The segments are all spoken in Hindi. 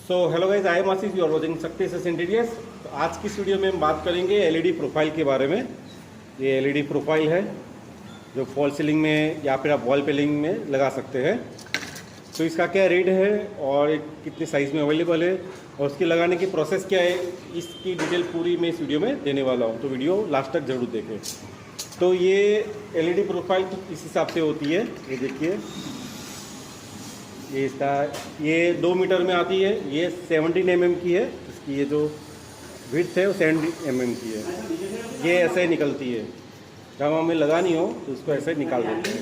So hello guys, I am Ashish, you are watching success interiors. तो आज की इस वीडियो में हम बात करेंगे एलईडी प्रोफाइल के बारे में। ये एलईडी प्रोफाइल है जो फॉल सीलिंग में या फिर आप वॉल पेलिंग में लगा सकते हैं। तो इसका क्या रेट है और कितने साइज़ में अवेलेबल है और उसकी लगाने की प्रोसेस क्या है, इसकी डिटेल पूरी मैं इस वीडियो में देने वाला हूँ। तो वीडियो लास्ट तक ज़रूर देखें। तो ये एलईडी प्रोफाइल इस हिसाब से होती है। ये देखिए, ये 2 मीटर में आती है। ये 17 mm की है। इसकी ये जो विड्थ है वो 70 mm की है। ये ऐसे निकलती है, जब हमें लगानी हो तो इसको ऐसे निकाल देते हैं।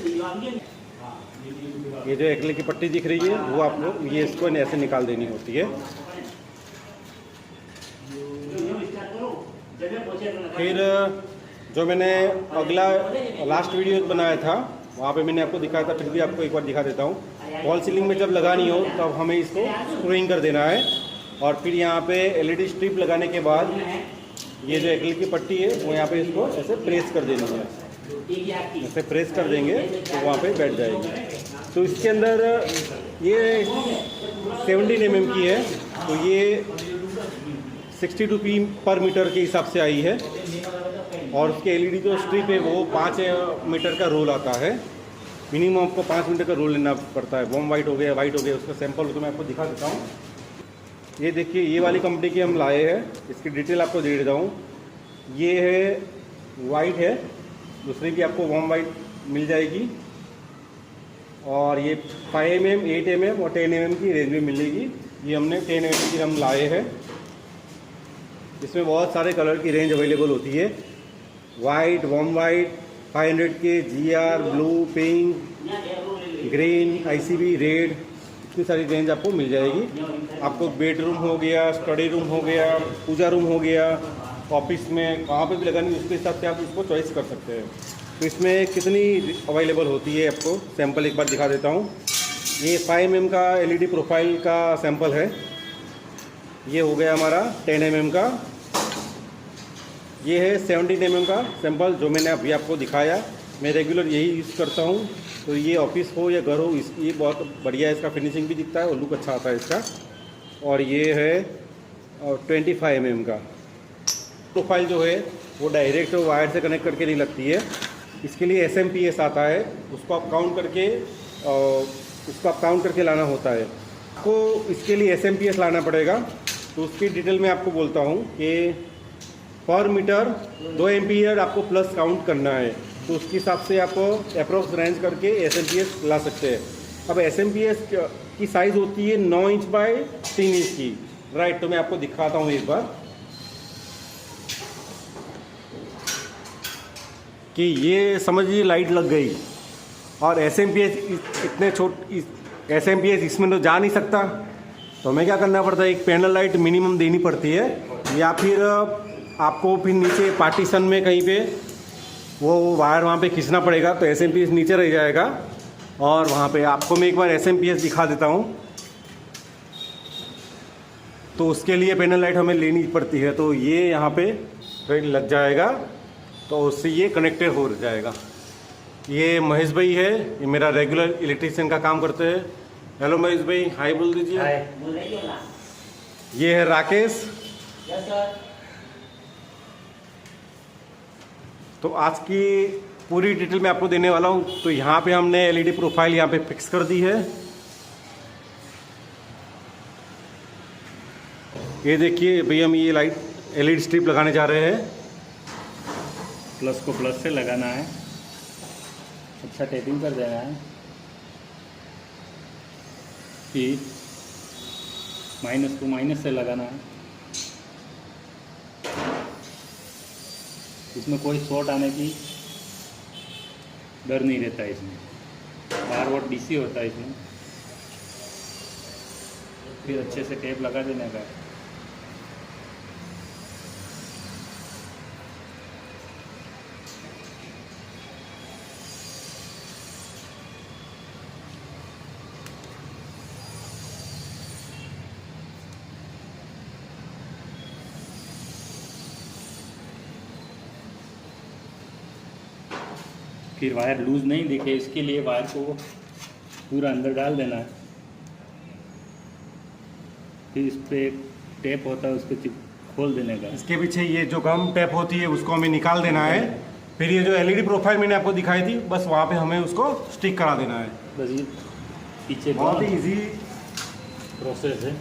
ये जो एक्रिलिक की पट्टी दिख रही है वो आपको ये इसको ऐसे निकाल देनी होती है। फिर जो मैंने अगला लास्ट वीडियो बनाया था वहाँ पे मैंने आपको दिखाया था, फिर भी आपको एक बार दिखा देता हूँ। वॉल सीलिंग में जब लगानी हो तब हमें इसको स्क्रूइंग कर देना है और फिर यहाँ पे एलईडी स्ट्रिप लगाने के बाद ये जो एक्रिलिक की पट्टी है वो यहाँ पे इसको ऐसे प्रेस कर देनी है। ऐसे प्रेस कर देंगे तो वहाँ पे बैठ जाएगी। तो इसके अंदर ये 17 mm की है, तो ये 62 पर मीटर के हिसाब से आई है। और उसके एलईडी जो स्ट्रिप है वो 5 मीटर का रोल आता है। मिनिमम आपको 5 मीटर का रोल लेना पड़ता है। वॉर्म वाइट हो गया, वाइट हो गया, उसका सैंपल तो मैं आपको दिखा देता हूँ। ये देखिए, ये वाली कंपनी की हम लाए हैं। इसकी डिटेल आपको दे देता हूँ। ये है वाइट है, दूसरी भी आपको वॉर्म वाइट मिल जाएगी। और ये 5 mm, 8 mm और 10 mm की रेंज में मिलेगी। ये हमने 10 mm की हम लाए हैं। इसमें बहुत सारे कलर की रेंज अवेलेबल होती है। वाइट, वॉर्म वाइट, 500 के, GR, blue, pink, green, ICB, red, इतनी सारी रेंज आपको मिल जाएगी। आपको बेडरूम हो गया, स्टडी रूम हो गया, पूजा रूम हो गया, ऑफिस में कहाँ पे भी लगानी उसके हिसाब से आप इसको चॉइस कर सकते हैं। तो इसमें कितनी अवेलेबल होती है आपको सैंपल एक बार दिखा देता हूँ। ये 5 mm का एलईडी प्रोफाइल का सैंपल है। ये हो गया हमारा 10 mm का। ये है 17 mm का सैंपल जो मैंने अभी आपको दिखाया। मैं रेगुलर यही यूज़ करता हूँ। तो ये ऑफिस हो या घर हो, ये बहुत बढ़िया है। इसका फिनिशिंग भी दिखता है और लुक अच्छा आता है इसका। और ये है 25 mm का प्रोफाइल जो है वो डायरेक्ट वायर से कनेक्ट करके नहीं लगती है। इसके लिए SMPS आता है, उसको आप काउंट करके लाना होता है। आपको इसके लिए SMPS लाना पड़ेगा। तो उसकी डिटेल में आपको बोलता हूँ कि पर मीटर 2 एम्पियर आपको प्लस काउंट करना है। तो उसके हिसाब से आपको अप्रोक्स रेंज करके SMPS ला सकते हैं। अब SMPS की साइज़ होती है 9 इंच बाय 3 इंच की। राइट, तो मैं आपको दिखाता हूँ एक बार कि ये समझिए लाइट लग गई और SMPS इतने SMPS इसमें तो जा नहीं सकता। तो हमें क्या करना पड़ता है, एक पैनल लाइट मिनिमम देनी पड़ती है, या फिर आपको फिर नीचे पार्टीशन में कहीं पे वो वायर वहाँ पे खींचना पड़ेगा। तो SMPS नीचे रह जाएगा। और वहाँ पे आपको मैं एक बार SMPS दिखा देता हूँ। तो उसके लिए पैनल लाइट हमें लेनी पड़ती है। तो ये यहाँ पे लग जाएगा, तो उससे ये कनेक्टेड हो जाएगा। ये महेश भाई है, ये मेरा रेगुलर इलेक्ट्रीशियन का काम करते हैं। हेलो महेश भाई, हाय बोल दीजिए। ये है राकेश। तो आज की पूरी डिटेल मैं आपको देने वाला हूँ। तो यहाँ पे हमने एलईडी प्रोफाइल यहाँ पे फिक्स कर दी है। ये देखिए भाई, हम ये लाइट एलईडी स्ट्रिप लगाने जा रहे हैं। प्लस को प्लस से लगाना है, अच्छा टेपिंग कर देना है। फिर माइनस को माइनस से लगाना है। इसमें कोई शॉर्ट आने की डर नहीं रहता है। इसमें 12 वोल्ट DC होता है इसमें। फिर अच्छे से टेप लगा देने का। फिर वायर लूज़ नहीं दिखे इसके लिए वायर को पूरा अंदर डाल देना है। फिर इस पर एक टेप होता है उसको खोल देने का। इसके पीछे ये जो गम टेप होती है उसको हमें निकाल देना है। फिर ये जो एलईडी प्रोफाइल मैंने आपको दिखाई थी, बस वहाँ पे हमें उसको स्टिक करा देना है। बस ये पीछे बहुत ही इजी प्रोसेस है,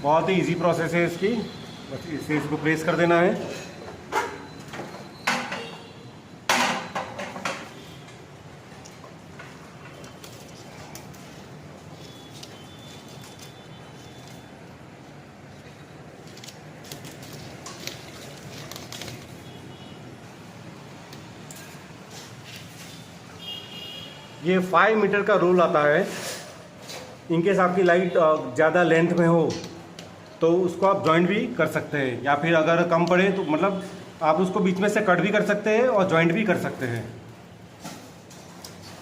बहुत ही इजी प्रोसेस है इसकी। बस इसे इसको प्रेस कर देना है। ये 5 मीटर का रोल आता है। इनकेस आपकी लाइट ज़्यादा लेंथ में हो तो उसको आप जॉइंट भी कर सकते हैं, या फिर अगर कम पड़े तो मतलब आप उसको बीच में से कट भी कर सकते हैं और जॉइंट भी कर सकते हैं।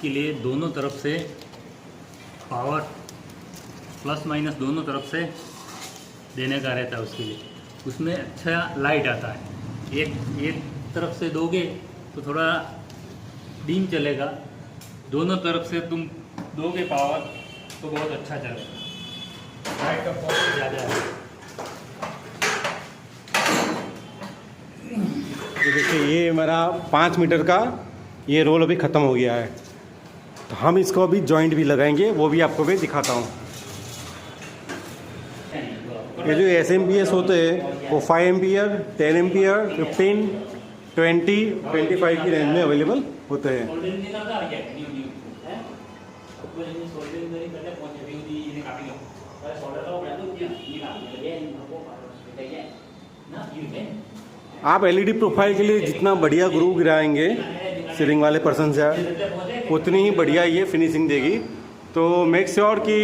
के लिए दोनों तरफ से पावर प्लस माइनस दोनों तरफ से देने का रहता है। उसके लिए उसमें अच्छा लाइट आता है। एक तरफ से दोगे तो थोड़ा डीम चलेगा, दोनों तरफ से तुम दोगे पावर तो बहुत अच्छा चलेगा। लाइट का पावर ज़्यादा है। तो देखिए ये हमारा 5 मीटर का ये रोल अभी ख़त्म हो गया है। तो हम इसको अभी जॉइंट भी लगाएंगे, वो भी आपको मैं दिखाता हूँ। ये जो SMPS होते हैं वो 5 एम्पियर, 10 एम्पियर, 15, 20, 25 की रेंज में अवेलेबल होते हैं। आप एलईडी प्रोफाइल के लिए जितना बढ़िया ग्रू गिराएंगे सीलिंग वाले पर्सन से, उतनी ही बढ़िया ये फिनिशिंग देगी। तो मेक श्योर कि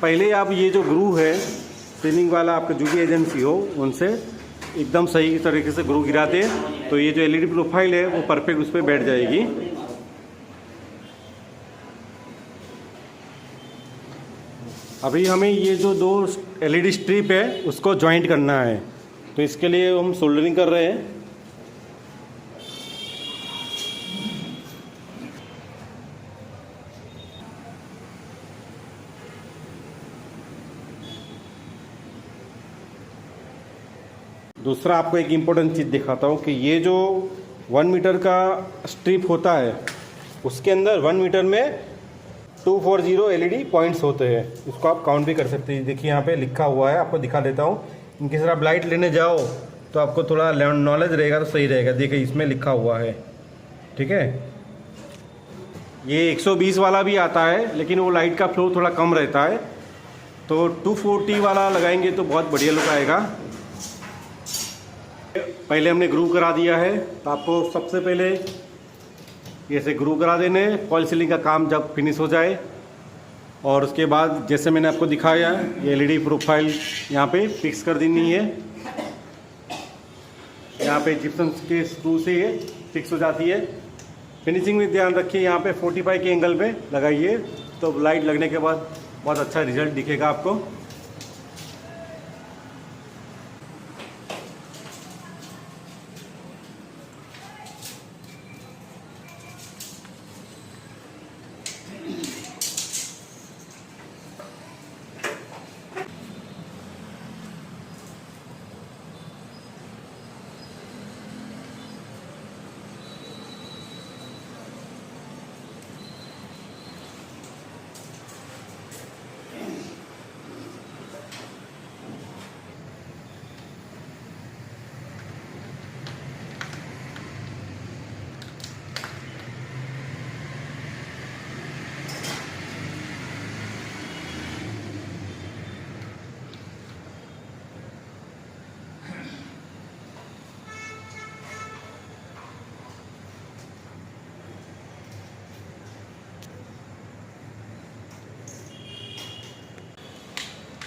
पहले आप ये जो ग्रू है सीलिंग वाला आपका जो भी एजेंसी हो उनसे एकदम सही तरीके से ग्रू गिरा दे, तो ये जो एलईडी प्रोफाइल है वो परफेक्ट उस पर बैठ जाएगी। अभी हमें ये जो 2 एलईडी स्ट्रिप है उसको जॉइंट करना है, तो इसके लिए हम सोल्डरिंग कर रहे हैं। दूसरा आपको एक इम्पोर्टेंट चीज़ दिखाता हूँ कि ये जो 1 मीटर का स्ट्रिप होता है उसके अंदर 1 मीटर में 240 एलईडी पॉइंट्स होते हैं। इसको आप काउंट भी कर सकते हैं। देखिए यहाँ पे लिखा हुआ है, आपको दिखा देता हूँ। इनकी तरह आप लाइट लेने जाओ तो आपको थोड़ा नॉलेज रहेगा तो सही रहेगा। देखिए इसमें लिखा हुआ है, ठीक है। ये 120 वाला भी आता है लेकिन वो लाइट का फ्लो थोड़ा कम रहता है, तो 240 वाला लगाएंगे तो बहुत बढ़िया लुक आएगा। पहले हमने ग्रू करा दिया है, तो आपको सबसे पहले ऐसे ग्रू करा देने, फॉल सीलिंग का काम जब फिनिश हो जाए। और उसके बाद जैसे मैंने आपको दिखाया ये एलईडी प्रोफाइल यहाँ पे फिक्स कर देनी है। यहाँ पे जिप्सम के स्क्रू से ये फिक्स हो जाती है। फिनिशिंग में ध्यान रखिए, यहाँ पे 45 के एंगल पे लगाइए, तो लाइट लगने के बाद बहुत अच्छा रिजल्ट दिखेगा आपको।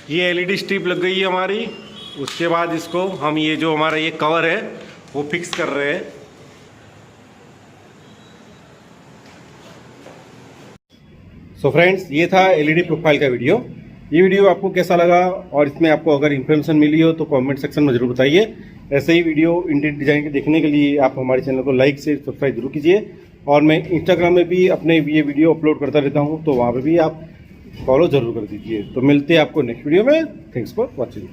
ये एलईडी स्ट्रिप लग गई है हमारी। उसके बाद इसको हम ये जो हमारा ये कवर है वो फिक्स कर रहे हैं। सो फ्रेंड्स, ये था एलईडी प्रोफाइल का वीडियो। ये वीडियो आपको कैसा लगा और इसमें आपको अगर इन्फॉर्मेशन मिली हो तो कमेंट सेक्शन में जरूर बताइए। ऐसे ही वीडियो इंटीरियर डिजाइन के देखने के लिए आप हमारे चैनल को लाइक से सब्सक्राइब जरूर कीजिए। और मैं इंस्टाग्राम में भी अपने ये वीडियो अपलोड करता रहता हूँ, तो वहाँ पे भी आप फॉलो जरूर कर दीजिए। तो मिलते हैं आपको नेक्स्ट वीडियो में। Thanks for watching.